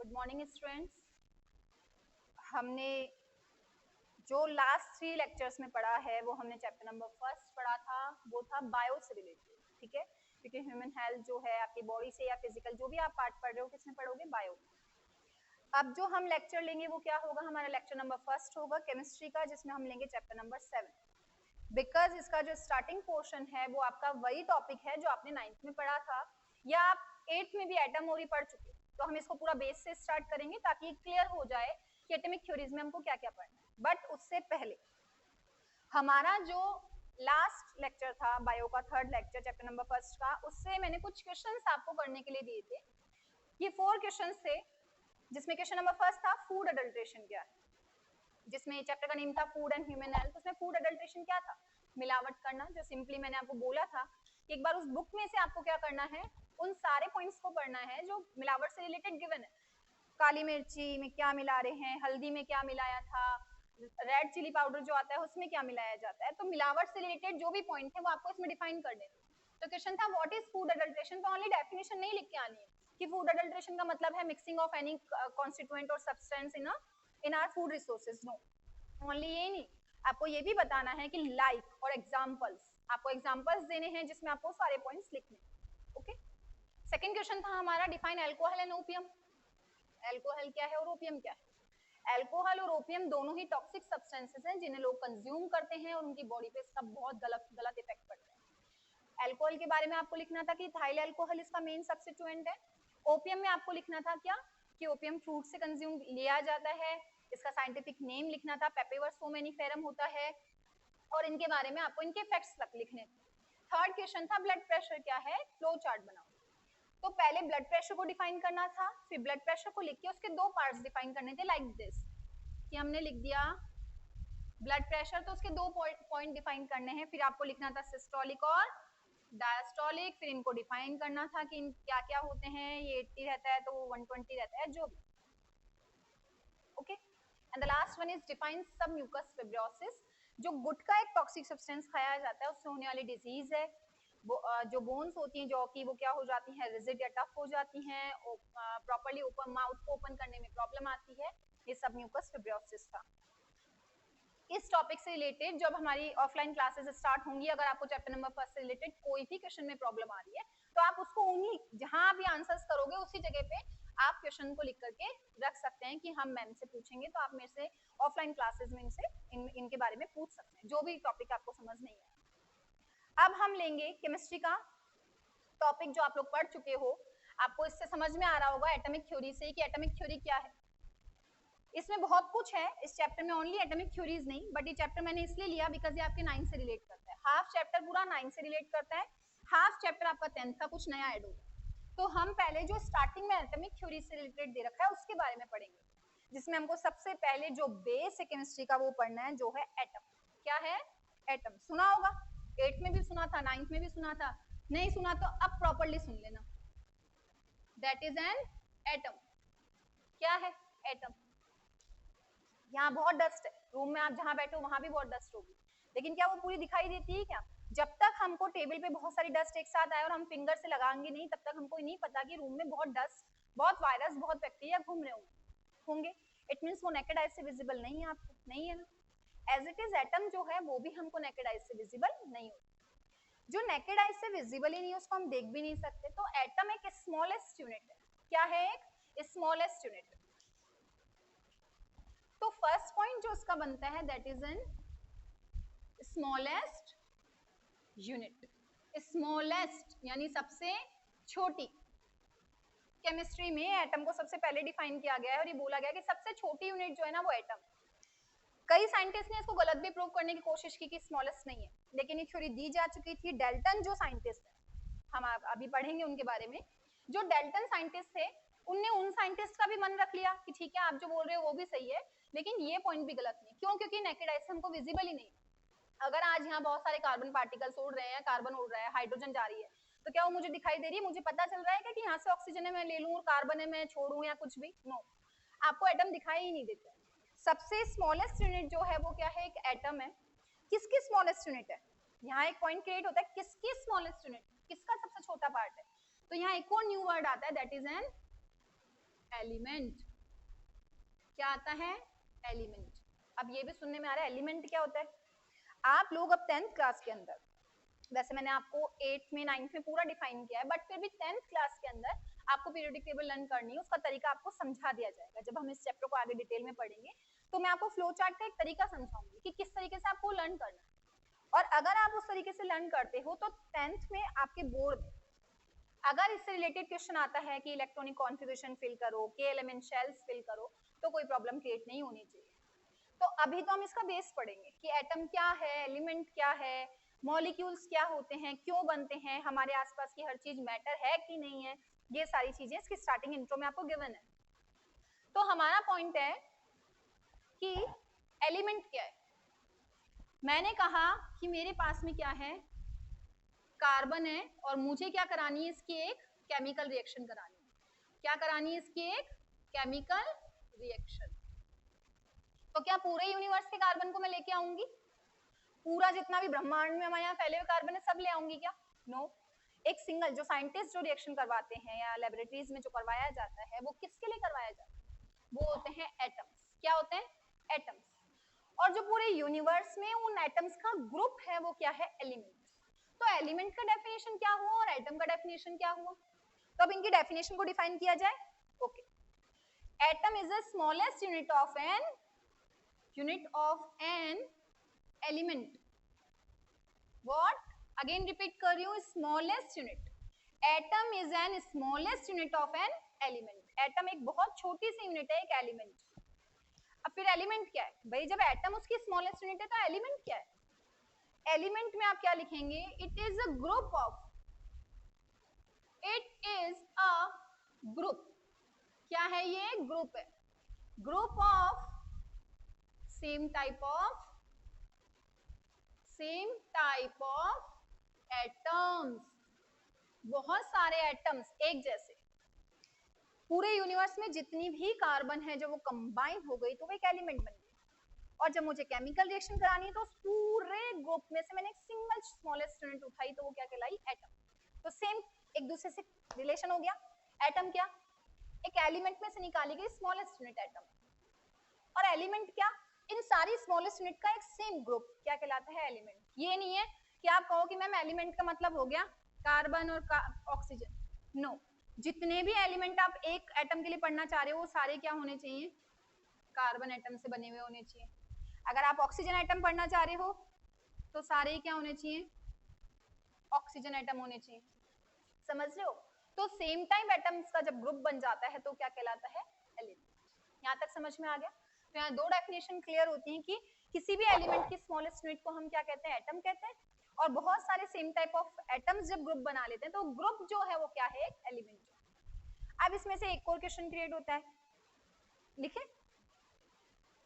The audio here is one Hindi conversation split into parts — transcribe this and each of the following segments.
Good morning students. हमने जो लास्ट 3 लेक्चर्स में पढ़ा है वो हमने चैप्टर नंबर फर्स्ट पढ़ा था, वो था बायो से रिलेटेड। ठीक है, क्योंकि ह्यूमन हेल्थ जो है आपकी बॉडी से या फिजिकल जो भी आप पार्ट पढ़ रहे हो किसमें पढ़ोगे, बायो। अब जो हम लेक्चर लेंगे वो क्या होगा, हमारा लेक्चर नंबर फर्स्ट होगा केमिस्ट्री का, जिसमें हम लेंगे चैप्टर नंबर 7। बिकॉज इसका जो स्टार्टिंग पोर्शन है वो आपका वही टॉपिक है जो आपने 9th में पढ़ा था या आप 8th में भी एटम और ही पढ़ चुके, तो हम इसको पूरा बेस से स्टार्ट करेंगे ताकि क्लियर हो जाए कि एटॉमिक थ्योरीज में हमको क्या क्या पढ़ना है। बट उससे पहले हमारा जो लास्ट लेक्चर था बायो का, third lecture chapter number first का, उससे मैंने कुछ क्वेश्चंस आपको करने के लिए दिए थे। ये 4 क्वेश्चंस थे, जिसमें क्वेश्चन नंबर फर्स्ट था फूड अडल्ट्रेशन क्या है, जिसमें चैप्टर का नेम था फूड एंड ह्यूमन हेल्थ। उसमें फूड अडल्ट्रेशन क्या था, मिलावट करना। जो सिंपली मैंने आपको बोला था कि एक बार उस बुक में से आपको क्या करना है, उन सारे पॉइंट्स को पढ़ना है जो मिलावट से रिलेटेड गिवन है। काली मिर्ची में क्या मिला रहे हैं, हल्दी में क्या मिलाया था, रेड चिली पाउडर जो आता है उसमें क्या मिलाया जाता है। तो मिलावट से रिलेटेड जो भी पॉइंट है वो आपको इसमें डिफाइन करने थे। तो क्वेश्चन था व्हाट इज फूड अडल्ट्रेशन, तो ओनली डेफिनेशन नहीं लिख के आनी है कि फूड अडल्ट्रेशन का मतलब है मिक्सिंग ऑफ एनी कॉन्स्टिट्यूएंट और substance in our food resources. No, only ये नहीं, आपको ये भी बताना है कि लाइक और एग्जांपल्स, आपको एग्जांपल्स देने हैं जिसमें आपको सारे पॉइंट्स लिखने हैं। ओके, सेकंड क्वेश्चन था हमारा define alcohol and opium. Alcohol क्या है और ओपियम क्या है। अल्कोहल और ओपियम दोनों ही टॉक्सिक सब्सटेंसेस हैं जिन्हें लोग कंज्यूम करते हैं और उनकी बॉडी पे इसका बहुत गलत इफेक्ट पड़ता है। अल्कोहल के बारे में आपको लिखना था कि इथाइल अल्कोहल इसका मेन सब्स्टिट्यूएंट है। ओपियम में आपको लिखना था क्या, कि ओपियम फ्रूट से कंज्यूम लिया जाता है। इसका साइंटिफिक नेम लिखना था, पेपिवर सोमेनिफेरम होता है, और इनके बारे में आपको इनके फैक्ट्स लिखने थे। थर्ड क्वेश्चन था ब्लड प्रेशर क्या है, फ्लो चार्ट बनाओ। तो पहले ब्लड प्रेशर को डिफाइन करना था, फिर ब्लड प्रेशर को लिख के उसके 2 पार्ट्स डिफाइन करने थे, लाइक दिस कि हमने लिख दिया ब्लड प्रेशर, तो उसके 2 पॉइंट डिफाइन करने हैं। फिर आपको लिखना था सिस्टोलिक और डायस्टोलिक, फिर इनको डिफाइन करना था कि इन क्या क्या होते हैं, ये 80 रहता है तो 120 रहता है जो भी। Okay, and the last one is define सब म्यूकस फिब्रोसिस, जो गुटका एक टॉक्सिक सब्सटेंस खाया जाता है उससे होने वाली डिजीज है। जो बोन्स होती हैं जॉ की, वो क्या हो जाती हैं, रिजिड या टफ हो जाती हैं, प्रॉपर्ली ओपन माउथ को ओपन करने में प्रॉब्लम आती है। ये सब म्यूकस फिब्रोसिस था। इस टॉपिक से रिलेटेड जब हमारी ऑफलाइन क्लासेस स्टार्ट होंगी, अगर आपको चैप्टर नंबर फर्स्ट से रिलेटेड कोई भी क्वेश्चन में प्रॉब्लम आ रही है तो आप उसको उन्हीं जहां भी आंसर्स करोगे उसी जगह पे आप क्वेश्चन को लिख करके रख सकते हैं कि हम मैम से पूछेंगे, तो आप मेरे से ऑफलाइन क्लासेस में इनके बारे में पूछ सकते हैं जो भी टॉपिक आपको समझ नहीं आया। अब हम लेंगे केमिस्ट्री का टॉपिक जो आप लोग पढ़ चुके हो, आपको इससे समझ में आ रहा होगा एटॉमिक थ्योरी से कि एटॉमिक थ्योरी क्या है। इसमें बहुत कुछ है इस चैप्टर में, ओनली एटॉमिक थ्योरीज नहीं, बट ये चैप्टर मैंने इसलिए लिया बिकॉज ये आपके 9 से रिलेट करता है। हाफ चैप्टर पूरा 9 से रिलेट करता है, हाफ चैप्टर आपका 10th का कुछ नया ऐड होगा। तो हम पहले जो स्टार्टिंग में एटॉमिक थ्योरी से रिलेटेड दे रखा है उसके बारे में पढ़ेंगे, जिसमें हमको सबसे पहले जो बेस है केमिस्ट्री का वो पढ़ना है, जो है एटम। क्या है, एटम। सुना होगा, 8th में भी सुना था, 9th में भी सुना था, नहीं सुना तो अब प्रॉपरली सुन लेना। That is an atom. क्या है एटम। यहाँ बहुत डस्ट है, रूम में आप जहाँ बैठे हो वहां भी बहुत डस्ट होगी, लेकिन क्या वो पूरी दिखाई देती है क्या। जब तक हमको टेबल पे बहुत सारी डस्ट एक साथ आए और हम फिंगर से लगाएंगे नहीं, तब तक हमको नहीं पता कि रूम में बहुत डस्ट, बहुत वायरस, बहुत बैक्टीरिया घूम रहे होंगे। इट मीन्स वो नेकेड आइज से विजिबल नहीं है, आपको नहीं है ना। एज इट इज एटम जो है वो भी हमको नेकेड आइज से विजिबल नहीं होता। जो नेकेड आइज से विजिबल ही नहीं है उसको हम देख भी नहीं सकते। तो एटम एक स्मॉलेस्ट यूनिट है। क्या है, एक स्मॉलेस्ट यूनिट। तो फर्स्ट पॉइंट जो उसका बनता है that is an smallest unit. Smallest यानी सबसे छोटी। केमिस्ट्री में एटम को सबसे पहले डिफाइन किया गया है और ये बोला गया कि सबसे छोटी यूनिट जो है ना वो एटम। कई साइंटिस्ट ने इसको गलत भी प्रूव करने की कोशिश की कि स्मॉलेस्ट नहीं है, लेकिन ये थ्योरी दी जा चुकी थी। डेल्टन जो साइंटिस्ट है, हम अभी पढ़ेंगे उनके बारे में, जो डेल्टन साइंटिस्ट थे उनने उन साइंटिस्ट का भी मन रख लिया कि ठीक है आप जो बोल रहे हो वो भी सही है, लेकिन ये पॉइंट भी गलत नहीं। क्यों, क्योंकि नेकेड आइज से हमको विजिबल ही नहीं। अगर आज यहाँ बहुत सारे कार्बन पार्टिकल्स उड़ रहे हैं, कार्बन उड़ रहा है, हाइड्रोजन जा रही है, तो क्या वो मुझे दिखाई दे रही है, मुझे पता चल रहा है कि यहाँ से ऑक्सीजन है मैं ले लूँ और कार्बन है मैं छोड़ू या कुछ भी। नो, आपको एटम दिखाई ही नहीं देता। सबसे स्मॉलेस्ट यूनिट जो है वो क्या है, एक एटम है। किसकी स्मॉलेस्ट यूनिट है, यहाँ एक पॉइंट क्रिएट होता है, किसकी स्मॉलेस्ट यूनिट, किसका सबसे छोटा पार्ट है। तो यहाँ एक और न्यू वर्ड आता है दैट इज एन एलिमेंट। क्या आता है? एलिमेंट। अब ये भी सुनने में आ रहा है एलिमेंट क्या होता है। आप लोग अब 10th क्लास के अंदर, वैसे मैंने आपको 8th में 9th में पूरा डिफाइन किया है, बट फिर भी 10th क्लास के अंदर आपको पीरियोडिक टेबल लर्न करनी है, उसका तरीका आपको समझा दिया जाएगा। जब हम इस चैप्टर को आगे डिटेल में पढ़ेंगे तो मैं आपको फ्लो चार्ट का एक तरीका समझाऊंगी कि किस तरीके से आपको लर्न करना है। और अगर आप उस तरीके से लर्न करते हो तो 10th में आपके बोर्ड में अगर इससे रिलेटेड क्वेश्चन आता है कि इलेक्ट्रॉनिक कॉन्फ़िगरेशन फिल करो, के एलिमेंट शेल्स फिल करो, तो कोई प्रॉब्लम क्रिएट नहीं होनी चाहिए। तो अभी तो हम इसका बेस पढ़ेंगे कि एटम क्या है, एलिमेंट क्या है, मॉलिक्यूल्स क्या होते हैं, क्यों बनते हैं, हमारे आसपास की हर चीज मैटर है कि नहीं है, ये सारी चीजें इसकी स्टार्टिंग इंट्रो में आपको गिवन है। तो हमारा पॉइंट है कि एलिमेंट क्या है। मैंने कहा कि मेरे पास में क्या है, कार्बन है, और मुझे क्या करानी है, इसकी एक केमिकल रिएक्शन करानी है। क्या करानी है? इसकी एक केमिकल रिएक्शन। तो क्या पूरे यूनिवर्स के कार्बन को मैं लेके आऊंगी? पूरा जितना भी ब्रह्मांड में हमारे यहाँ फैले हुए कार्बन है सब ले आऊंगी क्या? नो। एक सिंगल जो साइंटिस्ट जो रिएक्शन करवाते हैं या लेबोरेटरीज में जो करवाया जाता है, वो किसके लिए करवाया जाता है? वो होते हैं एटम्स। क्या होते हैं? एटम्स। और जो पूरे यूनिवर्स में उन एटम्स का ग्रुप है वो क्या है? एलिमेंट। तो एलिमेंट का डेफिनेशन क्या हुआ और एटम का डेफिनेशन क्या हुआ? तो अब इनकी डेफिनेशन को डिफाइन किया जाए। Okay, atom is the smallest unit of an element. What? Again repeat कर रही हूँ, smallest unit. Atom is an smallest unit of an element. Atom एक बहुत छोटी सी यूनिट है, एक एलिमेंट। अब फिर एलिमेंट क्या है भाई? जब एटम उसकी स्मॉलेस्ट यूनिट है तो एलिमेंट क्या है? एलिमेंट में आप क्या लिखेंगे? It is a group of, it is a group. क्या है ये? ग्रुप है। Group of same type of atoms. बहुत सारे एटम्स एक जैसे। पूरे यूनिवर्स में जितनी भी कार्बन है जो वो कंबाइन हो गई तो वो एक एलिमेंट बन गई। और जब मुझे केमिकल रिएक्शन करानी है तो उस पूरे ग्रुप में से मैंने एक सिंगल स्मॉलेस्ट यूनिट उठाई तो वो क्या कहलाई? एटम। तो सेम एक दूसरे से रिलेशन हो गया। एटम क्या? एक एलिमेंट में से निकाली गई स्मॉलेस्ट यूनिट एटम। और एलिमेंट क्या? इन सारी स्मॉलेस्ट यूनिट का एक सेम ग्रुप क्या कहलाता है? एलिमेंट। ये नहीं है कि आप कहो कि मैम एलिमेंट का मतलब हो गया कार्बन और ऑक्सीजन। नो, जितने भी एलिमेंट आप एक एटम के लिए पढ़ना चाह रहे हो वो सारे क्या होने चाहिए? कार्बन एटम से बने हुए होने चाहिए। अगर आप ऑक्सीजन एटम पढ़ना चाह रहे हो तो सारे क्या होने चाहिए? ऑक्सीजन एटम होने चाहिए। समझ रहे हो? तो सेम टाइम एटम्स का जब ग्रुप बन जाता है तो क्या कहलाता है? एलिमेंट। यहाँ तक समझ में आ गया? तो यहाँ दो डेफिनेशन क्लियर होती हैं कि किसी भी एलिमेंट की स्मॉलेस्ट यूनिट को हम क्या कहते हैं? एटम कहते हैं। और बहुत सारे सेम टाइप ऑफ एटम्स जब ग्रुप बना लेते हैं तो ग्रुप जो है वो क्या है? एलिमेंट। अब इसमें से एक और क्वेश्चन क्रिएट होता है, लिखे।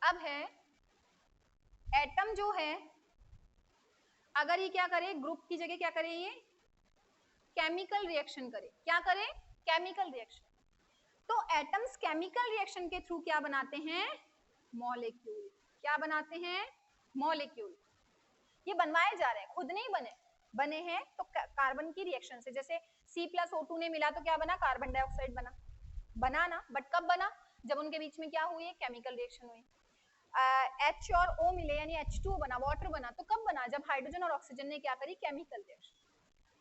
अब है एटम जो है, अगर ये क्या करे, ग्रुप की जगह क्या करे, ये केमिकल रिएक्शन करे। क्या करे? Chemical reaction. तो एटम्स केमिकल रिएक्शन के थ्रू क्या बनाते हैं? मॉलिक्यूल। क्या बनाते हैं? मॉलिक्यूल। ये बनवाए जा रहे हैं, खुद नहीं बने, बने हैं तो कार्बन की रिएक्शन से। जैसे C+O2 ने मिला तो क्या बना? कार्बन डाइऑक्साइड बना। बना ना, बट कब बना? जब उनके बीच में क्या हुई? केमिकल रिएक्शन हुई। H और O मिले यानी H2O बना, वाटर बना। तो कब बना? जब हाइड्रोजन और ऑक्सीजन ने क्या करी? Chemical reaction.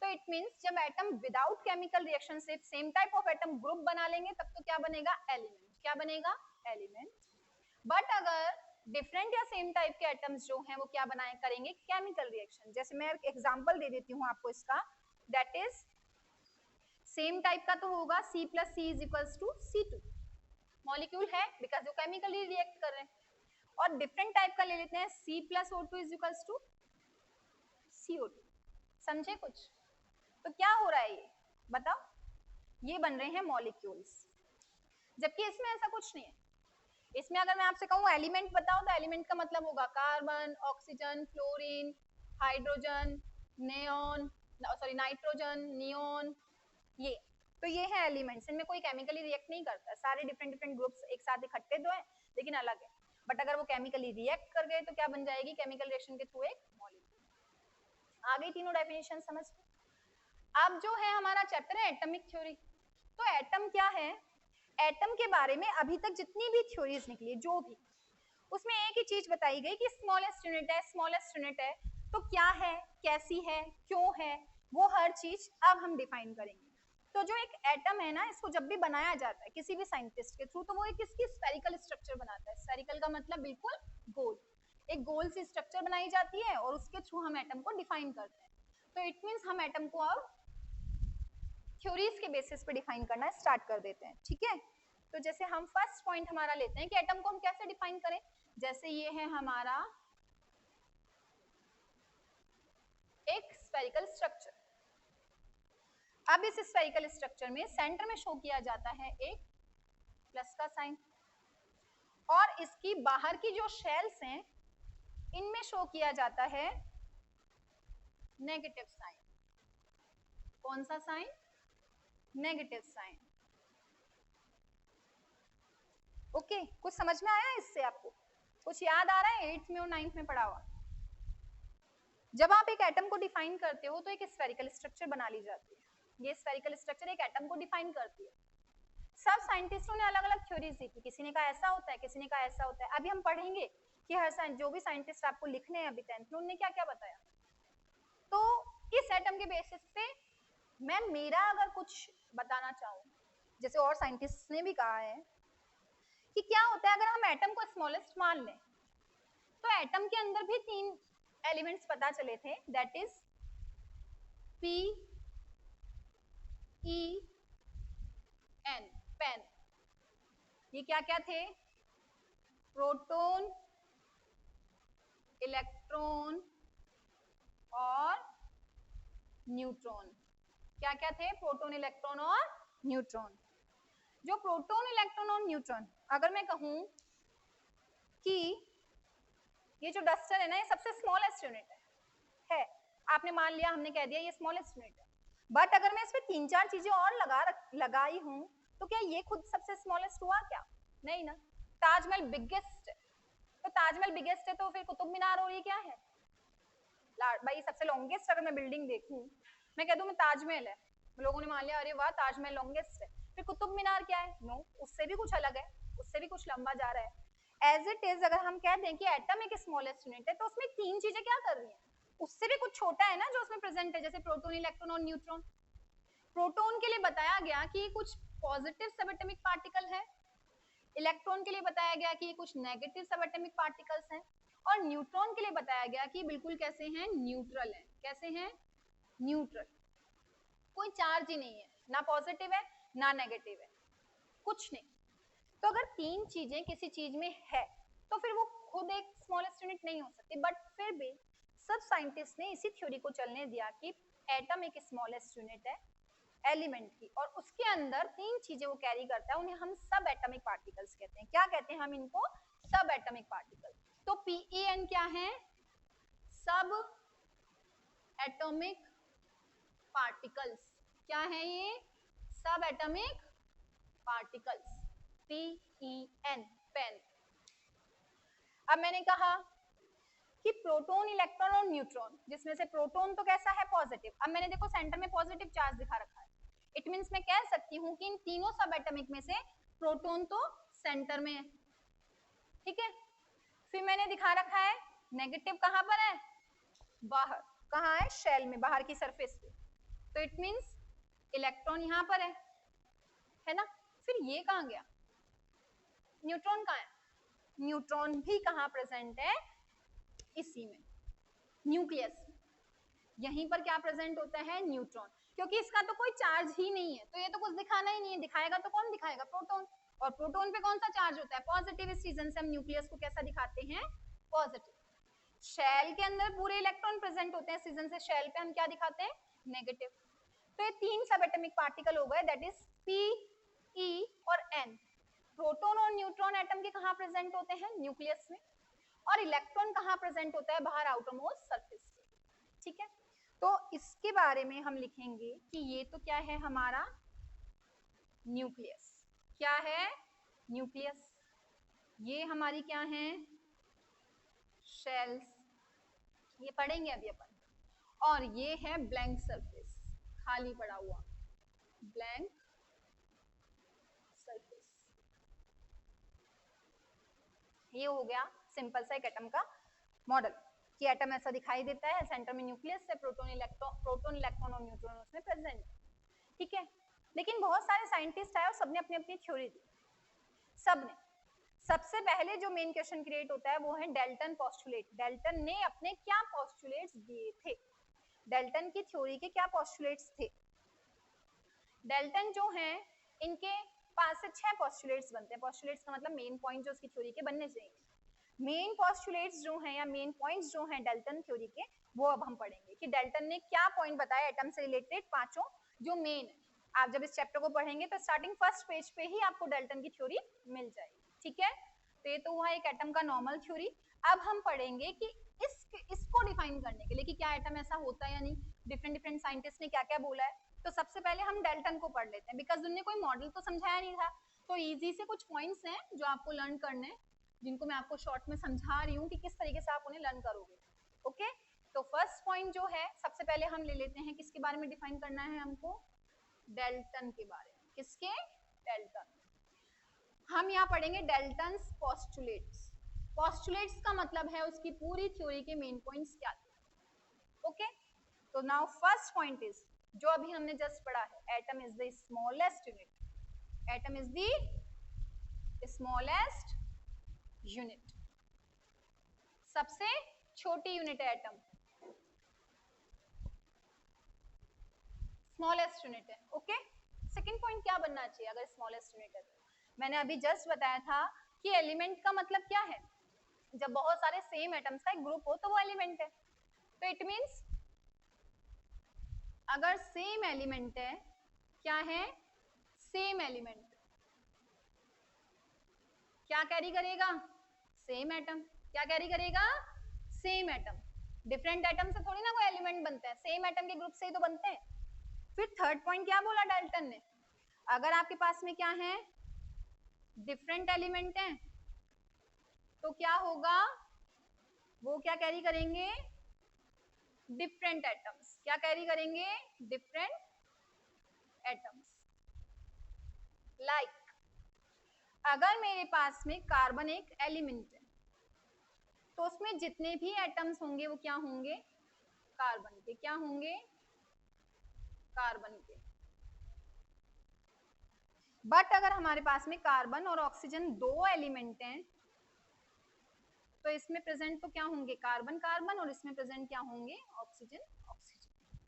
तो इट मींस जब एटम विदाउट केमिकल रिएक्शन से same type of atom group बना लेंगे तब तो क्या बनेगा? एलिमेंट। क्या बनेगा? एलिमेंट। बट अगर डिफरेंट या सेम टाइप के एटम्स जो हैं वो क्या बनाए करेंगे? Chemical reaction. जैसे मैं एक एग्जांपल दे देती हूँ आपको इसका, दैट इज सेम टाइप का तो होगा C + C = C2 मॉलिक्यूल है, बिकॉज वो केमिकली रिएक्ट कर रहे हैं। और डिफरेंट टाइप का ले लेते हैं C + O2 = CO2। समझे कुछ? तो क्या हो रहा है ये बताओ? ये बन रहे हैं मॉलिक्यूल्स, जबकि इसमें ऐसा कुछ नहीं है। इसमें अगर मैं आपसे कहूँ एलिमेंट बताओ तो एलिमेंट का मतलब होगा carbon, oxygen, fluorine, hydrogen, neon, sorry nitrogen, neon, ये तो ये है एलिमेंट्स। इनमें कोई केमिकली रिएक्ट नहीं करता, सारे डिफरेंट डिफरेंट ग्रुप्स एक साथ इकट्ठे तो है लेकिन अलग है। बट अगर वो केमिकली रिएक्ट कर गए तो क्या बन जाएगी? केमिकल रिएक्शन के थ्रू एक मॉलिक्यूल। आ गई तीनों डेफिनेशन समझ में? अब जो है हमारा चैप्टर है एटॉमिक थ्योरी। तो एटम क्या है? एटम के बारे में अभी तक जितनी भी थ्योरीज निकली, जो भी, उसमें एक ही चीज बताई गई कि स्मॉलेस्ट यूनिट है, स्मॉलेस्ट यूनिट है। तो क्या है, कैसी है, क्यों है, वो हर चीज अब हम डिफाइन करेंगे। तो जो एक एटम है ना, इसको जब भी बनाया जाता है किसी भी साइंटिस्ट के थ्रू, तो वो एक इसकी स्फेरिकल स्ट्रक्चर बनाता है। स्फेरिकल का मतलब बिल्कुल गोल, एक गोल सी स्ट्रक्चर बनाई जाती है और उसके थ्रू हम एटम को डिफाइन करते हैं। तो इट मींस हम एटम को अब थ्योरीज के बेसिस पे डिफाइन करना स्टार्ट कर देते हैं, ठीक है। तो जैसे हम फर्स्ट पॉइंट हमारा लेते हैं कि एटम को हम कैसे डिफाइन करें। जैसे ये है हमारा एक स्फेरिकल स्ट्रक्चर। अब इस स्फेरिकल स्ट्रक्चर में सेंटर में शो किया जाता है एक प्लस का साइन, और इसकी बाहर की जो शेल्स हैं इनमें शो किया जाता है नेगेटिव साइन। कौन सा साइन? Negative sign. ओके, कुछ समझ में आया इससे? आपको कुछ याद आ रहा है 8th में और 9th में पढ़ा हुआ? जब आप एक एटम को डिफाइन करते हो तो एक स्फेरिकल स्ट्रक्चर बना ली जाती है। ये स्फेरिकल स्ट्रक्चर एक एटम को डिफाइन करती है। सब साइंटिस्टों ने अलग अलग थ्योरीज दी थी, किसी ने कहा ऐसा होता है, किसी ने कहा ऐसा होता है। अभी हम पढ़ेंगे कि हर जो भी साइंटिस्ट आपको लिखने हैं अभी 10th में, उन्होंने क्या क्या बताया। तो इस एटम के बेसिस पे मैं मेरा अगर कुछ बताना चाहूँ, जैसे और साइंटिस्ट ने भी कहा है कि क्या होता है अगर हम एटम को स्मॉलेस्ट मान लें, तो एटम के अंदर भी 3 एलिमेंट्स पता चले थे, that is P E N, pen. ये क्या क्या थे? प्रोटॉन, इलेक्ट्रॉन और न्यूट्रॉन। क्या क्या थे? प्रोटॉन, इलेक्ट्रॉन और न्यूट्रॉन। जो प्रोटॉन, इलेक्ट्रॉन और न्यूट्रॉन, अगर मैं कहूं कि ये जो डस्टर है ना, ये सबसे स्मॉलेस्ट यूनिट है, आपने मान लिया, हमने कह दिया ये स्मॉलेस्ट यूनिट है। बट अगर मैं इसमें 3-4 चीजें और लगाई हूं, तो क्या ये खुद सबसे स्मॉलेस्ट हुआ क्या? नहीं ना। ताजमहल बिगेस्ट है, तो ताजमहल बिगेस्ट है, तो फिर कुतुब मीनार और ये क्या है? भाई सबसे लॉन्गेस्ट अगर मैं बिल्डिंग देखूं, मैं कह दूं मैं ताजमहल है, लोगों ने मान लिया अरे वाह ताजमहल लॉन्गेस्ट है। फिर कुतुब मीनार क्या है? नो, उससे भी कुछ अलग है, उससे भी कुछ लंबा जा रहा है। एज इट इज अगर हम कह दें कि एटम एक स्मॉलेस्ट यूनिट है, तो उसमें 3 चीजें क्या कर रही हैं? उससे भी कुछ छोटा है ना जो उसमें प्रेजेंट है, जैसे प्रोटॉन, इलेक्ट्रॉन और न्यूट्रॉन। प्रोटॉन के लिए बताया गया कि कुछ पॉजिटिव सब एटॉमिक पार्टिकल है, इलेक्ट्रॉन के लिए बताया गया कि कुछ नेगेटिव सब एटॉमिक पार्टिकल्स हैं, और न्यूट्रॉन के लिए बताया गया कि बिल्कुल कैसे हैं? न्यूट्रल हैं। कैसे हैं? न्यूट्रल। कोई चार्ज ही नहीं है, ना पॉजिटिव है ना नेगेटिव है, कुछ नहीं। तो अगर 3 चीजें किसी चीज में है, तो फिर वो खुद एक स्मॉलेस्ट यूनिट नहीं हो सकती। बट फिर भी सब साइंटिस्ट ने इसी थ्योरी को चलने दिया कि एटम एक स्मॉलेस्ट यूनिट है एलिमेंट की, और उसके अंदर 3 चीजें वो कैरी करता है, उन्हें हम सब एटॉमिक पार्टिकल्स कहते हैं। क्या कहते हैं हम इनको? सब एटॉमिक पार्टिकल। तो पीईएन क्या है? सब एटॉमिक पार्टिकल्स। क्या है ये? सब एटॉमिक पार्टिकल्स। PEN, pen. अब मैंने कहा कि प्रोटॉन, इलेक्ट्रॉन और न्यूट्रॉन, जिसमें से प्रोटॉन तो कैसा है? पॉजिटिव। अब मैंने देखो सेंटर में पॉजिटिव चार्ज दिखा रखा है, इट मींस मैं कह सकती हूँ कि इन तीनों सब एटॉमिक में से प्रोटॉन तो सेंटर में है, ठीक है। फिर मैंने दिखा रखा है नेगेटिव कहाँ पर है? बाहर। कहाँ है? शेल में, बाहर की सरफेस पे। तो इट मींस इलेक्ट्रॉन यहाँ पर है ना। फिर ये कहाँ गया? न्यूट्रॉन कहाँ है? न्यूट्रॉन भी कहाँ प्रेजेंट है? इसी में, न्यूक्लियस में। यहीं पर क्या प्रेजेंट होता है? न्यूट्रॉन। क्योंकि इसका तो कोई चार्ज ही नहीं है, तो ये तो कुछ दिखाना ही नहीं है। दिखाएगा तो कौन दिखाएगा? प्रोटॉन। और प्रोटॉन पे कौन सा चार्ज होता है? पॉजिटिव। इस रीजन से हम न्यूक्लियस को कैसा दिखाते हैं? पॉजिटिव। शेल के अंदर पूरे इलेक्ट्रॉन प्रेजेंट होते हैं, इस रीजन से शेल पे हम क्या दिखाते हैं? नेगेटिव। तो ये 3 सब एटॉमिक पार्टिकल हो गए, दैट इज पी, ई और एन। प्रोटॉन और न्यूट्रॉन एटम के कहाँ प्रेजेंट होते हैं? न्यूक्लियस में। और इलेक्ट्रॉन कहाँ प्रेजेंट होता है? बाहर, आउटर मोस्ट सरफेस पे, ठीक है। तो इसके बारे में हम लिखेंगे कि ये तो क्या है हमारा? न्यूक्लियस। क्या है? न्यूक्लियस। ये हमारी क्या है? शेल्स। ये पढ़ेंगे अभी अपन। और ये है ब्लैंक सरफेस, खाली पड़ा हुआ ब्लैंक सरफेस। ये हो गया सिंपल सा एक एटम का मॉडल कि एटम ऐसा दिखाई देता है, सेंटर में न्यूक्लियस है, प्रोटॉन इलेक्ट्रॉन और न्यूट्रॉन उसमें प्रेजेंट है, ठीक है। लेकिन बहुत सारे साइंटिस्ट आए और सबने अपनी अपनी थ्योरी दी, सबने। सबसे पहले जो मेन क्वेश्चन क्रिएट होता है वो है डेल्टन पोस्टुलेट। डेल्टन ने अपने क्या पोस्टुलेट्स दिए थे, डेल्टन की थ्योरी के क्या पोस्टुलेट्स थे। डेल्टन जो है इनके 5 से 6 पोस्टुलेट्स बनते हैं। पोस्टुलेट्स का मतलब मेन पॉइंट जो उसकी थ्योरी के बनने चाहिए। मेन पोस्टुलेट्स जो हैं या मेन पॉइंट्स जो हैं डेल्टन थ्योरी के, वो अब हम पढ़ेंगे कि डेल्टन ने क्या पॉइंट बताया एटम से रिलेटेड, पांचों जो मेन है। आप जब इस चैप्टर को पढ़ेंगे तो स्टार्टिंग फर्स्ट पेज पे ही आपको डेल्टन की थ्योरी मिल जाएगी, ठीक है। तो ये तो हुआ एक एटम का नॉर्मल थ्योरी। अब हम पढ़ेंगे कि इसको डिफाइन करने के लिए कि क्या एटम ऐसा होता है या नहीं, डिफरेंट डिफरेंट साइंटिस्ट ने क्या क्या बोला है। तो सबसे पहले हम डेल्टन को पढ़ लेते हैं, बिकॉज उन्होंने कोई मॉडल तो समझाया नहीं था। तो इजी से कुछ पॉइंट्स हैं जो आपको लर्न करने हैं, जिनको मैं आपको शॉर्ट में समझा रही हूँ कि किस तरीके से आप उन्हें लर्न करोगे, ओके। तो फर्स्ट पॉइंट जो है सबसे पहले हम ले लेते हैं, किसके बारे में डिफाइन करना है हमको, डेल्टन के बारे में। किसके, डेल्टन। हम यहाँ पढ़ेंगे डेल्टन्स पोस्टुलेट्स। पोस्टुलेट्स का मतलब है उसकी पूरी थ्योरी के मेन पॉइंट्स क्या थे, ओके। तो नाउ फर्स्ट पॉइंट इज, जो अभी हमने जस्ट पढ़ा है, atom is the smallest unit. Atom is the smallest unit, सबसे छोटी यूनिट है एटम, स्मॉलेस्ट यूनिट है, ओके। सेकंड पॉइंट क्या बनना चाहिए अगर स्मॉलेस्ट यूनिट है तो, मैंने अभी जस्ट बताया था कि एलिमेंट का मतलब क्या है, जब बहुत सारे सेम एटम्स का एक ग्रुप हो तो वो एलिमेंट है। तो इट मींस अगर सेम एलिमेंट है, क्या है, सेम एलिमेंट क्या कैरी करेगा, सेम एटम। क्या कैरी करेगा, सेम एटम। डिफरेंट एटम से थोड़ी ना कोई एलिमेंट बनते हैं, सेम एटम के ग्रुप से ही तो बनते हैं। फिर थर्ड पॉइंट क्या बोला डाल्टन ने, अगर आपके पास में क्या है, डिफरेंट एलिमेंट है, तो क्या होगा, वो क्या कैरी करेंगे, डिफरेंट एटम्स। क्या कैरी करेंगे, डिफरेंट एटम्स। लाइक अगर मेरे पास में कार्बन एक एलिमेंट है, तो उसमें जितने भी एटम्स होंगे वो क्या होंगे, कार्बन के। क्या होंगे, कार्बन के। बट अगर हमारे पास में कार्बन और ऑक्सीजन दो एलिमेंट हैं, तो इसमें प्रेजेंट तो क्या होंगे, कार्बन कार्बन, और इसमें प्रेजेंट क्या होंगे, ऑक्सीजन ऑक्सीजन।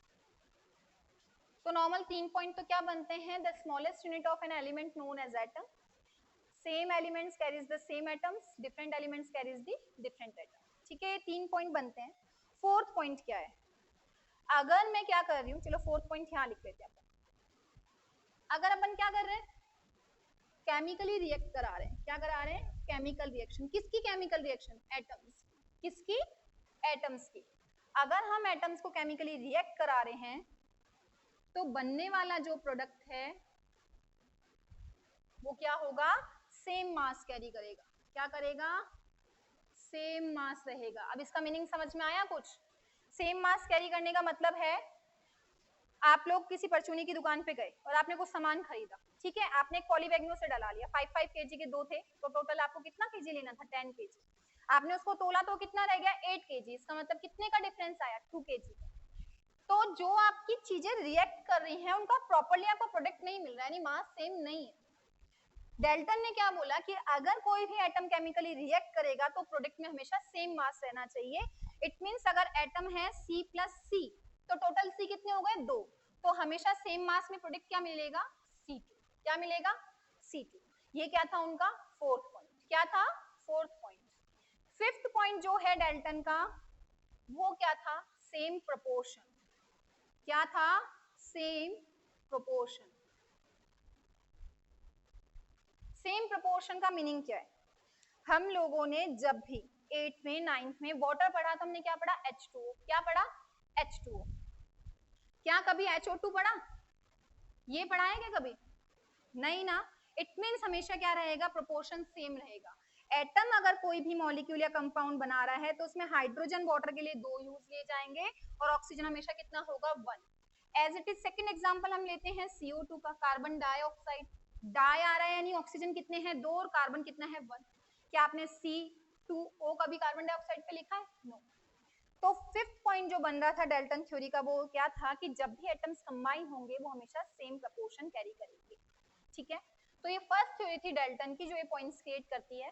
तो नॉर्मल 3 पॉइंट तो क्या बनते हैं, the smallest unit of an element known as atom, same elements carries the same atoms, different elements carries the different atom, ठीक है। ये 3 पॉइंट बनते हैं। फोर्थ पॉइंट क्या है, अगर मैं क्या कर रही हूँ, चलो फोर्थ पॉइंट यहाँ लिख लेते हैं अपन। अगर अपन क्या कर रहे हैं, केमिकली रिएक्ट करा रहे हैं, क्या करा रहे हैं, केमिकल रिएक्शन। किसकी केमिकल रिएक्शन, एटम्स। किसकी, एटम्स की। अगर हम एटम्स को केमिकली रिएक्ट करा रहे हैं तो बनने वाला जो प्रोडक्ट है वो क्या होगा, सेम मास कैरी करेगा। क्या करेगा, सेम मास रहेगा। अब इसका मीनिंग समझ में आया कुछ, सेम मास कैरी करने का मतलब है, आप लोग किसी परचूनी की दुकान पे गए और आपने कुछ सामान खरीदा, ठीक है। आपने एक पॉलीबैग से डला लिया, 5 केजी के दो थे, तो टोटल आपको कितना केजी लेना था, 10 केजी। आपने उसको तोला तो कितना रह गया, 8 केजी। इसका मतलब कितने का डिफरेंस आया, 2 केजी। तो जो आपकी चीजें रिएक्ट कर रही हैं उनका प्रॉपर्ली आपको प्रोडक्ट नहीं मिल रहा है, यानी मास सेम नहीं है। डेल्टन ने क्या बोला कि अगर कोई भी एटम केमिकली रिएक्ट करेगा तो प्रोडक्ट में हमेशा सेम मास रहना चाहिए। इट मींस अगर एटम है C प्लस C, तो टोटल C कितने हो गए, 2। तो हमेशा सेम मास में प्रोडक्ट क्या मिलेगा, C2। क्या मिलेगा, C2। ये क्या था उनका फोर्थ पॉइंट। क्या था, फोर्थ पॉइंट। फिफ्थ पॉइंट जो है डेल्टन का, वो क्या था, सेम प्रोपोर्शन। क्या था, सेम प्रोपोर्शन। सेम प्रोपोर्शन का मीनिंग क्या है, हम लोगों ने जब भी 8th में 9th में वाटर पढ़ा तो हमने क्या पढ़ा, H2O। क्या पढ़ा, H2O। क्या कभी HO2 पढ़ा, ये पढ़ा है क्या कभी, नहीं ना। इट मींस हमेशा क्या रहेगा, प्रोपोर्शन सेम रहेगा। एटम अगर कोई भी मॉलिक्यूल या कंपाउंड बना रहा है तो उसमें हाइड्रोजन वाटर के लिए 2 यूज लिए जाएंगे और ऑक्सीजन हमेशा कितना होगा, 1। As it is second example हम लेते हैं CO2 का, कार्बन डाइऑक्साइड। डाई आ रहा है यानी ऑक्सीजन कितने हैं, 2, और कार्बन कितना है, 1। क्या आपने C2O कभी कार्बन डाइऑक्साइड पे लिखा है? नो। तो फिफ्थ पॉइंट जो बन रहा था डाल्टन थ्योरी का वो क्या था कि जब भी एटम्स कंबाइन होंगे वो हमेशा सेम प्रपोर्शन कैरी करेंगे, ठीक है। तो ये फर्स्ट थ्योरी थी डाल्टन की जो ये पॉइंट्स क्रिएट करती है।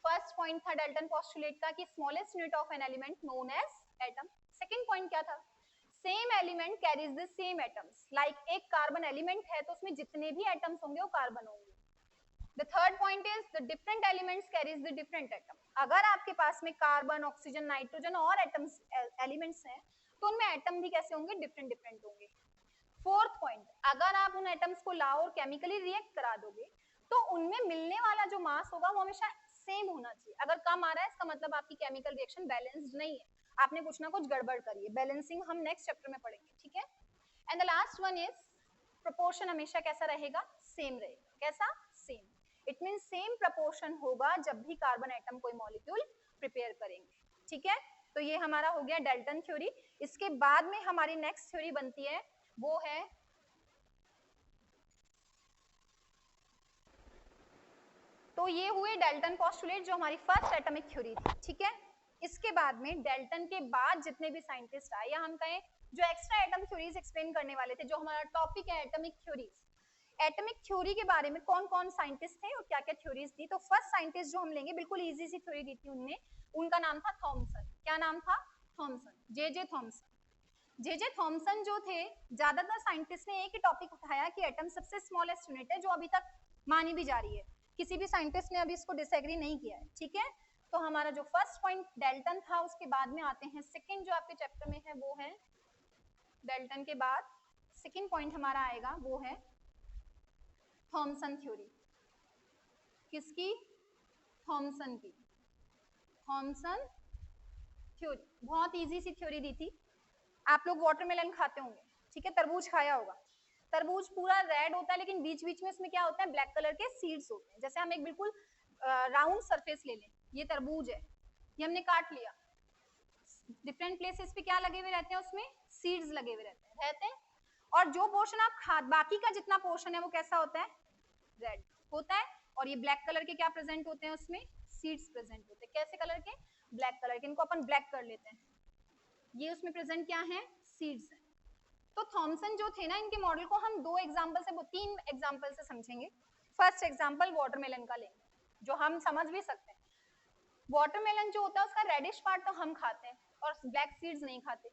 फर्स्ट पॉइंट था डाल्टन पोस्टुलेट का कि smallest unit of an element known as atom. Second point क्या था? Same element carries the same atoms, like एक कार्बन एलिमेंट है तो उसमें जितने भी एटम्स होंगे वो कार्बन होंगे। The third point is the different elements carries the different atom. अगर आपके पास में कार्बन, ऑक्सीजन, नाइट्रोजन और एटम्स एलिमेंट्स हैं तो उनमें एटम भी कैसे होंगे? डिफरेंट डिफरेंट होंगे। फोर्थ पॉइंट, अगर आप उन एटम्स को लाओ और केमिकली रिएक्ट करा दोगे तो उनमें मिलने वाला जो मास होगा वो हमेशा सेम होना चाहिए। अगर कम आ रहा है इसका मतलब आपकी केमिकल रिएक्शन बैलेंस्ड नहीं है, आपने कुछ ना कुछ गड़बड़ करी है। बैलेंसिंग हम नेक्स्ट चैप्टर में पढ़ेंगे, ठीक है। And the last one is proportion हमेशा कैसा रहेगा? सेम रहेगा। कैसा? Same. It mean same proportion होगा जब भी कार्बन एटम कोई मॉलिक्यूल प्रिपेयर करेंगे, ठीक है। तो ये हमारा हो गया डाल्टन थ्योरी। इसके बाद में हमारी नेक्स्ट थ्योरी बनती है वो है तो ये हुए डाल्टन पोस्टुलेट जो हमारी फर्स्ट एटॉमिक थ्योरी थी, ठीक है। इसके बाद में डाल्टन के बाद जितने भी साइंटिस्ट आए या हम कहें जो एक्स्ट्रा एटम थ्योरीज एक्सप्लेन करने वाले थे, जो हमारा टॉपिक है एटॉमिक थ्योरीज, एटॉमिक थ्योरी के बारे में कौन कौन साइंटिस्ट थे और क्या क्या थ्योरीज दी। तो फर्स्ट साइंटिस्ट जो हम लेंगे, बिल्कुल इजी सी थ्योरी दी थी उनने, उनका नाम था थॉमसन। क्या नाम था? Thomson, J Thomson. J Thomson जो थे, ज्यादातर साइंटिस्ट ने एक ही टॉपिक उठाया कि एटम सबसे स्मॉलेस्ट यूनिट है, जो अभी तक मानी भी जा रही है, किसी भी साइंटिस्ट ने अभी इसको डिसएग्री नहीं किया है, ठीक है। तो हमारा जो फर्स्ट पॉइंट डाल्टन था, उसके बाद में आते हैं सेकंड जो आपके चैप्टर में है वो है डाल्टन के बाद सेकंड पॉइंट हमारा आएगा वो है थॉमसन थ्योरी। किसकी? थॉमसन की। थॉमसन थ्योरी बहुत इजी सी थ्योरी दी थी। आप लोग वाटरमेलन खाते होंगे, ठीक है, तरबूज खाया होगा। तरबूज पूरा रेड होता है लेकिन बीच बीच में उसमें क्या होता है? ब्लैक कलर के सीड्स होते हैं। जैसे हम एक बिल्कुल राउंड सरफेस ले लें, ये तरबूज है, ये हमने काट लिया, डिफरेंट प्लेसेस पे क्या लगे हुए रहते हैं? उसमें सीड्स लगे हुए रहते हैं। और जो पोर्शन आप खा, बाकी का जितना पोर्शन है वो कैसा होता है? रेड होता है। और ये ब्लैक कलर के क्या प्रेजेंट होते हैं? उसमें सीड्स प्रेजेंट होते हैं। कैसे कलर के? ब्लैक कलर के। इनको अपन ब्लैक कर लेते हैं। ये उसमें प्रेजेंट क्या है? सीड्स है। तो थॉमसन जो थे ना, इनके मॉडल को हम तीन एग्जांपल से समझेंगे। फर्स्ट एग्जांपल वाटरमेलन का लेंगे, जो हम समझ भी सकते हैं। वाटरमेलन जो होता है उसका रेडिश पार्ट तो हम खाते हैं और ब्लैक सीड्स नहीं खाते।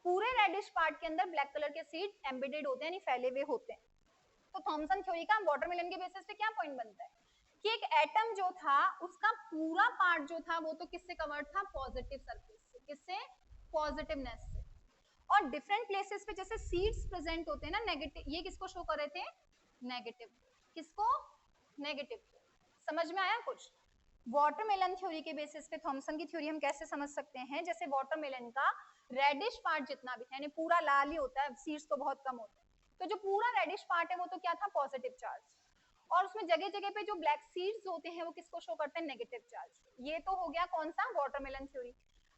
पूरे रेडिश पार्ट के अंदर ब्लैक कलर के सीड एम्बेडेड होते हैं, यानी फैले हुए होते हैं। तो थॉमसन थ्योरी का वाटरमेलन के बेसिस पे क्या पॉइंट बनता है कि एक एटम जो था उसका पूरा पार्ट जो था वो तो किससे कवर्ड था? पॉजिटिव सरफेस से। किससे? पॉजिटिवनेस से। और डिफरेंट प्लेसेस पे जैसे सीड्स प्रेजेंट होते हैं ना, नेगेटिव, ये किसको शो कर रहे थे? नेगेटिव। किसको? नेगेटिव। समझ में आया कुछ? वाटरमेलन थ्योरी के बेसिस पे थॉमसन की थ्योरी हम कैसे समझ सकते हैं? जैसे वाटरमेलन का रेडिश पार्ट जितना भी था, यानी पूरा लाल ही होता है, सीड्स तो बहुत कम होते हैं, तो जो पूरा रेडिश पार्ट है वो तो क्या था? Positive charge. और उसमें जगह जगह पे जो ब्लैक सीड्स होते हैं वो किसको शो करते हैं? Negative charge. ये तो हो गया कौन सा? Watermelon theory.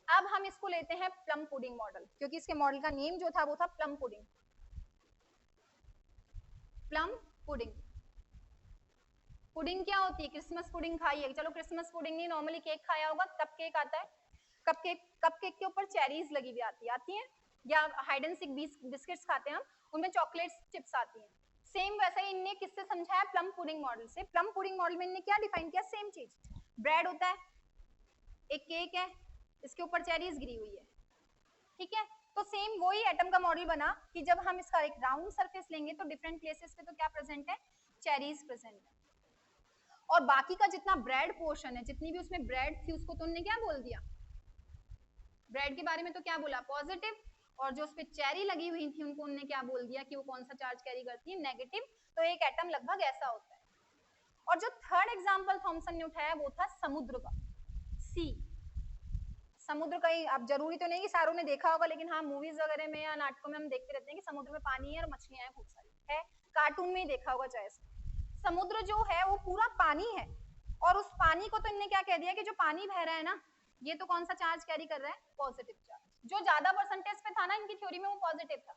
अब हम इसको लेते हैं प्लम पुडिंग मॉडल, क्योंकि इसके मॉडल का नेम जो था वो था plum pudding. Plum pudding. Pudding क्या होती है? क्रिसमस पुडिंग खाई है, चलो क्रिसमस पुडिंग नहीं, नॉर्मली केक खाया होगा, कप केक आता है। कप केक के ऊपर चेरीज लगी हुई आती है, या हाइड एंड सीक बिस्किट्स खाते हैं हम, उनमें चॉकलेट चिप्स आती हैं। सेम वैसा ही इनने किससे समझाया? प्लम पुडिंग मॉडल से। प्लम पुडिंग मॉडल में इनने क्या डिफाइन किया? सेम चीज, ब्रेड होता है, एक केक है, इसके ऊपर चेरीज गिरी हुई है, ठीक है। तो सेम वही एटम का मॉडल बना कि जब हम इसका एक राउंड सरफेस लेंगे तो डिफरेंट प्लेसेस पे तो क्या प्रेजेंट है? चेरीज प्रेजेंट है। और बाकी का जितना ब्रेड पोर्शन है, जितनी भी उसमें ब्रेड थी, उसको तो उन्होंने क्या बोल दिया? ब्रेड के बारे में तो क्या बोला? पॉजिटिव। और जो उसपे चेरी लगी हुई थी उनको उन्होंने क्या बोल दिया कि वो कौन सा चार्ज कैरी करती है? नेगेटिव। तो एक एटम लगभग ऐसा होता है। और जो थर्ड एग्जांपल थॉमसन ने उठाया वो था समुद्र का, सी। समुद्र का ही, अब जरूरी तो नहीं कि सारों ने देखा होगा, लेकिन हाँ मूवीज वगैरह में या नाटकों में हम देखते रहते हैं कि समुद्र में पानी है और मछलियां हैं खूब सारी, है, कार्टून में ही देखा होगा चाहे। समुद्र जो है वो पूरा पानी है, और उस पानी को तो इनने क्या कह दिया कि जो पानी बह रहा है ना, ये तो कौन सा चार्ज कैरी कर रहा है? Positive charge. जो ज्यादा परसेंटेज पे था ना इनकी थ्योरी में वो पॉजिटिव था।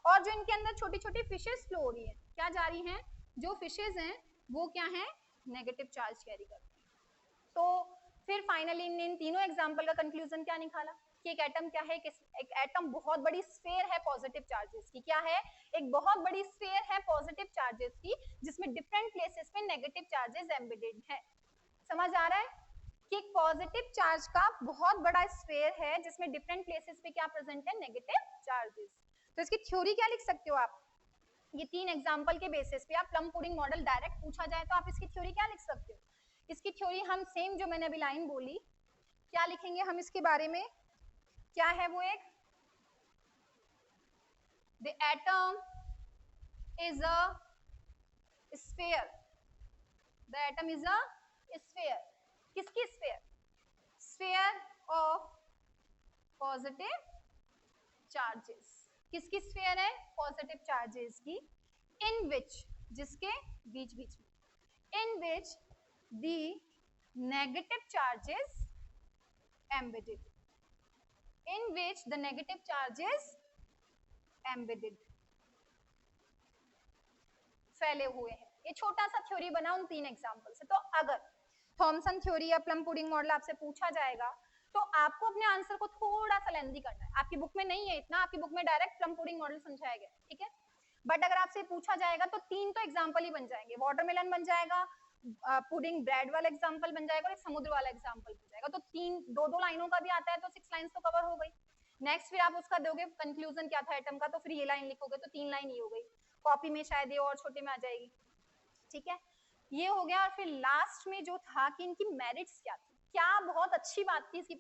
और जो इनके अंदर छोटी छोटी फिशेस फ्लो हो रही है, क्या जा रही हैं? जो फिशेस हैं वो क्या है? नेगेटिव चार्ज कैरी करती है। तो फिर फाइनली इन तीनों एग्जाम्पल का कंक्लूजन क्या निकाला कि एक एटम क्या है, एक एटम बहुत बड़ी स्फीयर है पॉजिटिव चार्जेस की, क्या है, एक बहुत बड़ी स्फीयर है पॉजिटिव चार्जेस की, जिसमें डिफरेंट प्लेसेस में नेगेटिव चार्जेस एम्बेडेड है। समझ आ रहा है कि एक पॉजिटिव चार्ज का बहुत बड़ा स्फीयर है जिसमें डिफरेंट प्लेसेस पे क्या प्रेजेंट है, नेगेटिव चार्जेस। तो इसकी थ्योरी क्या लिख सकते हो आप, ये तीन एग्जांपल के बेसिस पे आप प्लम पुडिंग मॉडल डायरेक्ट पूछा जाए तो आप इसकी थ्योरी क्या लिख सकते हो। इसकी थ्योरी हम सेम जो मैंने अभी लाइन बोली क्या लिखेंगे हम इसके बारे में, क्या है वो, एक the atom is a sphere, the atom is a sphere, किसकी sphere, sphere of positive charges, किसकी स्फीयर है, पॉजिटिव चार्जेस की, इन विच, जिसके बीच बीच में, in which the negative charges embedded, in which the negative charges embedded, फैले हुए हैं। ये छोटा सा थ्योरी बना उन तीन एग्जांपल से। तो अगर थॉमसन थ्योरी या प्लम पुडिंग मॉडल आपसे पूछा जाएगा तो आपको अपने आंसर को थोड़ा सा लेंथी करना है, आपकी बुक में नहीं है इतना, आपकी बुक में डायरेक्ट प्लम पुडिंग मॉडल समझाया गया, ठीक है, बट अगर आपसे पूछा जाएगा तो तीन तो एग्जांपल ही बन जाएंगे, वाटरमेलन बन जाएगा, पुडिंग ब्रेड वाला एग्जांपल बन जाएगा और एक समुद्र वाला एग्जांपल बन जाएगा। तो तीन दो दो लाइनों का भी आता है तो 6 लाइंस तो कवर हो गई। नेक्स्ट फिर आप उसका दोगे कंक्लूजन क्या था एटम का, तो फिर ये लाइन लिखोगे तो 3 लाइन ही हो गई, कॉपी में शायद ये और छोटे में आ जाएगी, ठीक है, ये हो गया। और फिर लास्ट में जो था कि इनकी मेरिट्स क्या थी, क्या बहुत अच्छी बात थी, इसकी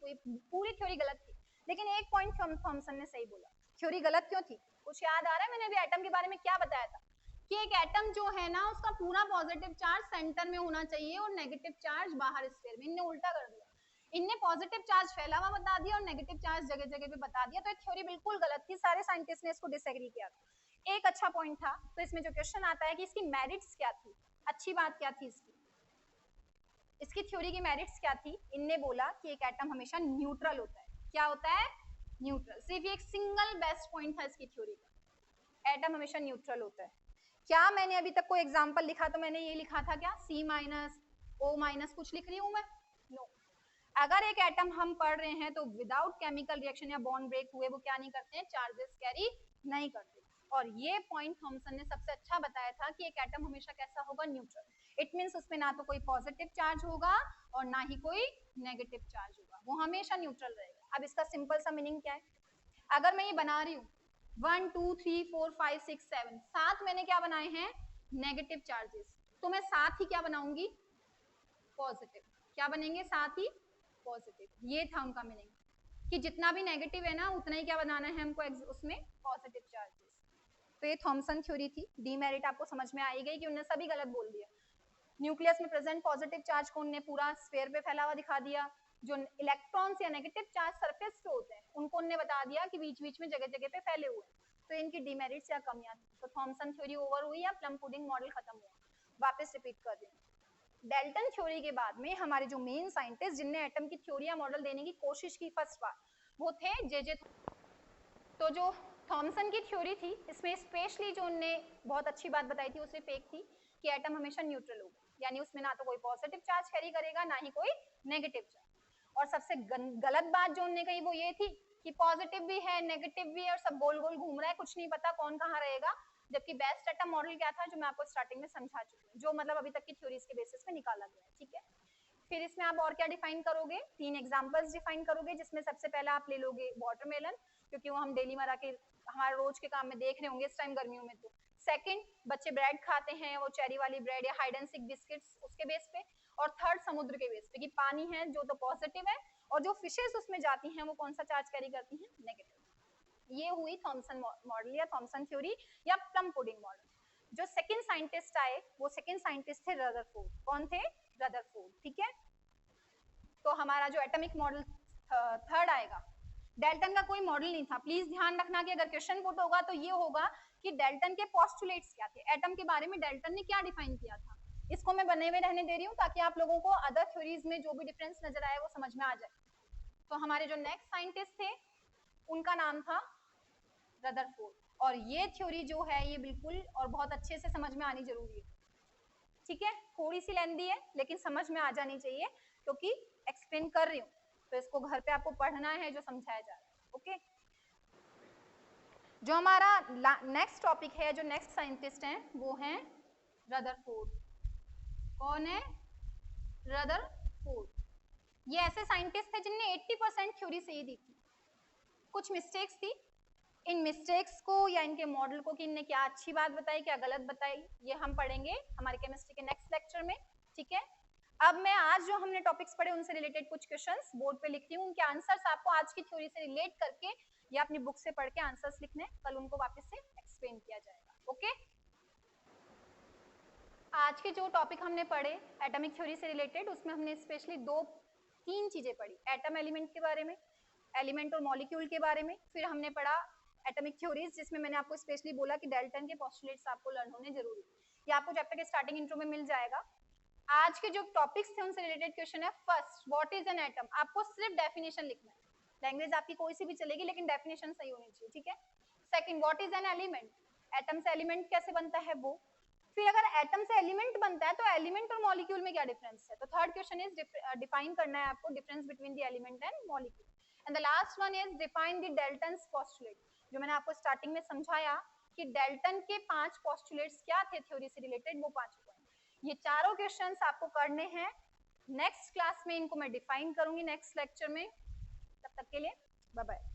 पूरी थ्योरी गलत थी, लेकिन एक पॉइंट थॉमसन ने सही बोला। थ्योरी गलत क्यों थी, कुछ याद आ रहा है, मैंने अभी एटम के बारे में क्या बताया था कि एक एटम जो है ना उसका पूरा पॉजिटिव चार्ज सेंटर में होना चाहिए और नेगेटिव चार्ज बाहर स्फीयर में, इनने उल्टा कर दिया, इनने पॉजिटिव चार्ज फैला हुआ बता दिया और नेगेटिव चार्ज जगह जगह पे बता दिया, तो ये थ्योरी बिल्कुल गलत थी, सारे साइंटिस्ट ने इसको डिसएग्री किया था। एक अच्छा पॉइंट था, तो इसमें जो क्वेश्चन आता है कि इसकी मेरिट्स क्या थी, अच्छी बात क्या थी इसकी, इसकी थ्योरी की मेरिट्स क्या थी, इनने बोला कि एक एटम हमेशा न्यूट्रल होता है, क्या होता है, न्यूट्रल, सिर्फ एक सिंगल बेस्ट पॉइंट था इसकी थ्योरी का, एटम हमेशा न्यूट्रल होता है। क्या मैंने अभी तक कोई एग्जांपल लिखा तो मैंने ये लिखा था क्या, C- O- कुछ लिख रही हूं मैं, नो। अगर एक एटम हम पढ़ रहे हैं तो विदाउट केमिकल रिएक्शन या बॉन्ड ब्रेक हुए वो क्या नहीं करते हैं, चार्जेस कैरी नहीं करते। और ये पॉइंट थॉमसन ने सबसे अच्छा बताया था कि एक एटम हमेशा कैसा होगा, न्यूट्रल, इट मींस उसमें ना तो कोई पॉजिटिव चार्ज होगा और ना ही कोई नेगेटिव चार्ज होगा, वो हमेशा न्यूट्रल रहेगा। अब इसका सिंपल सा मीनिंग क्या है, अगर मैं ये बना रही हूँ 1 2 3 4 5 6 7, सात मैंने क्या बनाए हैं, नेगेटिव चार्जेस, तो मैं साथ ही क्या बनाऊंगी, पॉजिटिव, क्या बनेंगे, साथ ही पॉजिटिव, ये था उनका मीनिंग कि जितना भी नेगेटिव है ना उतना ही क्या बनाना है हमको उसमें पॉजिटिव चार्जेस। तो ये थॉमसन थ्योरी थी। डीमेरिट आपको समझ में आई गई कि उन्होंने सभी गलत बोल दिया, न्यूक्लियस में प्रेजेंट पॉजिटिव चार्ज को उन्होंने पूरा स्फीयर पे फैला हुआ दिखा दिया, जो इलेक्ट्रॉन्स या नेगेटिव चार्ज सरफेस पे होते हैं उनको उन्होंने बता दिया कि बीच बीच में जगह जगह पे फैले हुए, तो इनकी डीमेरिट्स या कमियां थी। तो थॉमसन थ्योरी ओवर हुई या प्लम पुडिंग मॉडल खत्म हुआ। वापस रिपीट कर दें, डेल्टन थ्योरी के बाद में हमारे जो मेन साइंटिस्ट जिनने एटम की थ्योरी या मॉडल देने की कोशिश की फर्स्ट बार, वो थे जे तो जो थॉमसन की थ्योरी थी इसमें स्पेशली जो उनने बहुत अच्छी बात बताई थी वो सिर्फ एक थी कि एटम हमेशा न्यूट्रल होगा, यानी उसमें ना तो कोई पॉजिटिव चार्ज कैरी करेगा ना ही कोई नेगेटिव चार्ज। और सबसे गलत बात जो उन्होंने कही वो ये थी कि पॉजिटिव भी है नेगेटिव भी है और सब गोल गोल घूम रहा है, कुछ नहीं पता कौन कहाँ रहेगा, जबकि बेस्ट एटम मॉडल क्या था जो मैं आपको स्टार्टिंग में समझा चुकी हूँ, जो मतलब अभी तक की थ्योरीज के बेसिस पे निकाला गया है, ठीक है। फिर इसमें आप और क्या डिफाइन करोगे, तीन एग्जांपल्स डिफाइन करोगे, जिसमें सबसे पहला आप ले लोगे वाटरमेलन, क्योंकि वो हम डेली मरा के हमारे रोज के काम में देख रहे होंगे इस टाइम गर्मियों में। तो सेकंड, बच्चे ब्रेड खाते हैं, वो चेरी वाली ब्रेड या हाइड एंड सीक बिस्किट्स उसके बेस पे। और थर्ड, समुद्र के बेस पे कि पानी है जो तो पॉजिटिव है और जो फिशेस उसमें जाती हैं वो कौन सा चार्ज कैरी करती हैं, नेगेटिव। ये हुई थॉमसन मॉडल या थॉमसन थ्योरी या प्लम पुडिंग मॉडल। जो सेकंड साइंटिस्ट आए वो सेकंड साइंटिस्ट थे रदरफोर्ड। कौन थे, रदरफोर्ड, ठीक है। तो हमारा जो एटॉमिक मॉडल थर्ड आएगा, डेल्टन का कोई मॉडल नहीं था। प्लीज ध्यान रखना कि अगर क्वेश्चन पुट होगा तो ये होगा कि डेल्टन के पोस्टुलेट्स क्या थे, एटम के बारे में डेल्टन ने क्या डिफाइन किया था। इसको मैं बने हुए रहने दे रही हूँ ताकि आप लोगों को अदर थ्योरीज में जो भी डिफरेंस नजर आए वो समझ में आ जाए। तो हमारे जो नेक्स्ट साइंटिस्ट थे उनका नाम था रदरफोर्ड, और ये थ्योरी जो है ये बिल्कुल और बहुत अच्छे से समझ में आनी जरूरी है। ठीक है, थोड़ी सी लेंदी है लेकिन समझ में आ जानी चाहिए क्योंकि एक्सप्लेन कर रही हूँ, तो इसको घर पे आपको पढ़ना है जो समझाया जा रहा है। ओके, जो हमारा नेक्स्ट टॉपिक है, जो नेक्स्ट साइंटिस्ट हैं वो हैं रदरफोर्ड। कौन है? रदरफोर्ड। ये ऐसे साइंटिस्ट थे जिनने 80% थ्योरी सही दी थी, कुछ मिस्टेक्स थी, इन मिस्टेक्स को या इनके मॉडल को कि इनने क्या अच्छी बात बताई क्या गलत बताई, ये हम पढ़ेंगे हमारे केमिस्ट्री के नेक्स्ट लेक्चर में। ठीक है, अब मैं आज जो हमने टॉपिक्स पढ़े उनसे रिलेटेड कुछ क्वेश्चंस बोर्ड पे लिखती हूँ, उनके आंसर्स आपको आज की थ्योरी से रिलेट करके या अपनी बुक से पढ़ के आंसर्स लिखने, कल उनको वापस से एक्सप्लेन किया जाएगा। ओके, आज के जो टॉपिक हमने पढ़े एटॉमिक थ्योरी से रिलेटेड, उसमें हमने स्पेशली तीन चीजें पढ़ी, एटम एलिमेंट के बारे में, एलिमेंट और मॉलिक्यूल के बारे में, फिर हमने पढ़ा एटॉमिक थ्योरीज जिसमें मैंने आपको स्पेशली बोला कि डाल्टन के पोस्टुलेट्स आपको लर्न होने जरूरी, ये आपको चैप्टर के स्टार्टिंग इंट्रो में मिल जाएगा। आज के जो टॉपिक्स थे उनसे रिलेटेड क्वेश्चन है, first what is an atom, आपको सिर्फ डेफिनेशन लिखना है, लैंग्वेज आपकी कोई सी भी चलेगी लेकिन डेफिनेशन सही होनी चाहिए। ठीक है, second what is an element, atom से एलिमेंट कैसे बनता है वो, फिर अगर एटम से एलिमेंट बनता है तो एलिमेंट और मॉलिक्यूल में क्या डिफरेंस है, तो थर्ड क्वेश्चन इज डिफाइन करना है आपको difference between the element and molecule, and the last one is define the Dalton's postulate, जो मैंने आपको स्टार्टिंग में समझाया कि डाल्टन के 5 पोस्टुलेट्स क्या थे थ्योरी से रिलेटेड, वो 5 पॉइंट, ये चारों क्वेश्चंस आपको करने हैं। नेक्स्ट क्लास में इनको मैं डिफाइन करूंगी नेक्स्ट लेक्चर में, तब तक के लिए बाय बाय।